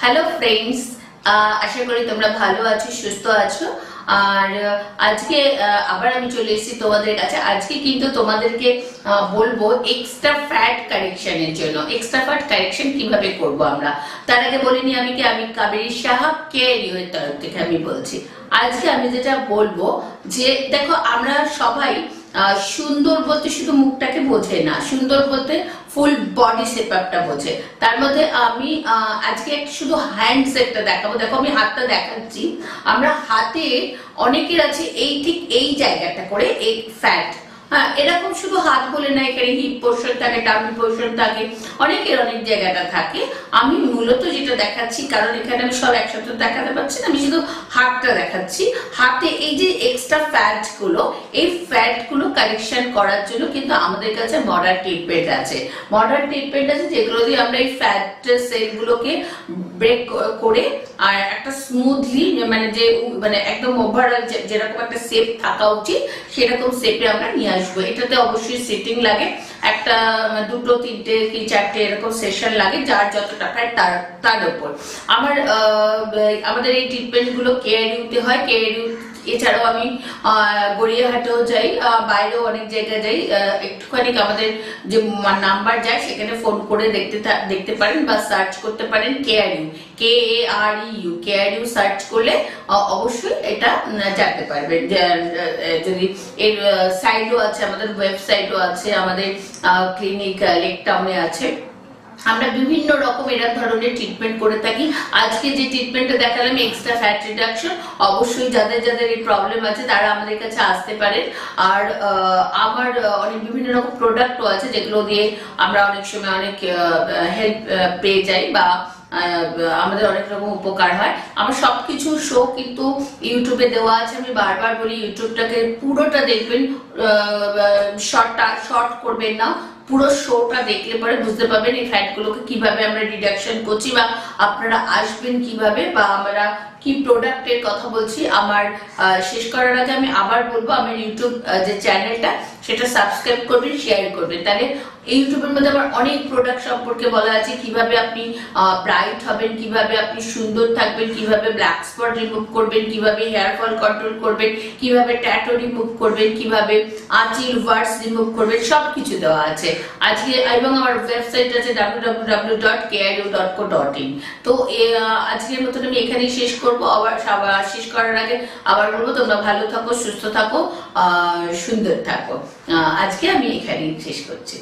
Hello friends, আশা করি তোমরা ভালো আছো, সুস্থ আছো। আর আজকে আবার আমি চলে এসেছি তোমাদের কাছে। আজকে কিন্তু তোমাদেরকে বলবো এক্সট্রা ফ্যাট কারেকশনের জন্য। এক্সট্রা ফ্যাট কারেকশন কিভাবে করব আমরা, তার আগে বলিনি আমি কাবেরী সাহা কেয়ারিও এর তরফ থেকে আমি বলছি। আজকে আমি যেটা বলবো যে দেখো, আমরা সবাই সুন্দর বলতে শুধু মুখটাকে বোঝে না, সুন্দর বলতে ফুল বডি শেপ আপটা বোঝে। তার মধ্যে আমি আজকে শুধু হ্যান্ড শেপটা দেখাবো। দেখো আমি হাতটা দেখাচ্ছি। আমরা হাতে অনেকের আছে এই ঠিক এই জায়গাটা করে এই ফ্যাট, হ্যাঁ এরকম শুধু হাত বলে না, এখানে হিপ পোর্শন থাকে, টার্মি পোর্শন থাকে, অনেকের অনেক জায়গাটা থাকে। আমি মূলত যেটা দেখাচ্ছি, কারণ এখানে আমি সব একসাথে দেখাতে পারছি না, আমি শুধু হাতটা দেখাচ্ছি। হাতে এই যে এক্সট্রা ফ্যাট গুলো, এই ফ্যাট গুলো কারেকশন করার জন্য কিন্তু আমাদের কাছে মডার্ন ট্রিটমেন্ট আছে। মডার্ন ট্রিটমেন্ট আছে যেগুলো দিয়ে আমরা এই ফ্যাট সেল গুলোকে ব্রেক করে আর একটা স্মুথলি মানে একদম ওভারঅল যেরকম একটা শেপ থাকা উচিত সেরকম শেপে আমরা নিয়ে আসবো। এটাতে অবশ্যই সিটিং লাগে, একটা দুটো তিনটে কি চারটে এরকম সেশন লাগে, যার যতটা ফ্যাট তার উপর। আমাদের এই ট্রিটমেন্ট গুলো কেয়ারিউতে হয়। কেয়ারিউ এছাড়াও আমি গড়িয়াহাটেও যাই, বাইরেও অনেক জায়গায় যাই। একটুখানি আমাদের যে নাম্বার যায় সেখানে ফোন করে দেখতে পারেন বা সার্চ করতে পারেন কেয়ারিউ, KAREU, কেয়ারিউ সার্চ করলে অবশ্যই এটা জানতে পারবেন। যদি এর সাইটও আছে, আমাদের ওয়েবসাইটও আছে, আমাদের ক্লিনিক লেক টাউনে আছে। আমরা বিভিন্ন রকম এরকম ধরনের ট্রিটমেন্ট করে থাকি। আজকে যে ট্রিটমেন্টটা দেখালাম এক্সট্রা ফ্যাট রিডাকশন, অবশ্যই যাদের যাদের এই প্রবলেম আছে তারা আমাদের কাছে আসতে পারেন। আর আমার অনেক বিভিন্ন রকম প্রোডাক্টও আছে যেগুলো দিয়ে আমরা অনেক সময় অনেক হেল্প পেয়ে যাই বা আমাদের অনেক রকম উপকার হয়। আমার সবকিছু শো কিন্তু ইউটিউবে দেওয়া আছে। আমি বারবার বলি ইউটিউবটাকে পুরোটা দেখবেন, শর্ট করবেন না, পুরো শোটা দেখলে পরে বুঝতে পারবেন এই ফ্যাট গুলোকে কিভাবে আমরা রিডাকশন করছি বা আপনারা আসবেন কিভাবে বা আমরা কি প্রোডাক্টের কথা বলছি। আমার শেষ করার আগে আমি আবার বলবো, আমার ইউটিউব যে চ্যানেলটা সেটা সাবস্ক্রাইব করবেন, শেয়ার করবেন। তাহলে ইউটিউবের মধ্যে আমার অনেক প্রোডাক্ট সম্পর্কে বলা আছে, কিভাবে আপনি ব্রাইট হবেন, কিভাবে আপনি সুন্দর থাকবেন, কিভাবে ব্ল্যাক স্পট রিমুভ করবেন, কিভাবে হেয়ার ফল কন্ট্রোল করবেন, কিভাবে ট্যাটু রিমুভ করবেন, কিভাবে আঁচিল ওয়ার্ডস রিমুভ করবেন, সবকিছু দেওয়া আছে আজকে। এবং আমার ওয়েবসাইট আছে www.kreu.co.in। তো আজকের মতন আমি এখানেই শেষ করবো। আবার শেষ করার আগে আবার বলবো, তোমরা ভালো থাকো, সুস্থ থাকো, সুন্দর থাকো। আজকে আমি এখানেই শেষ করছি।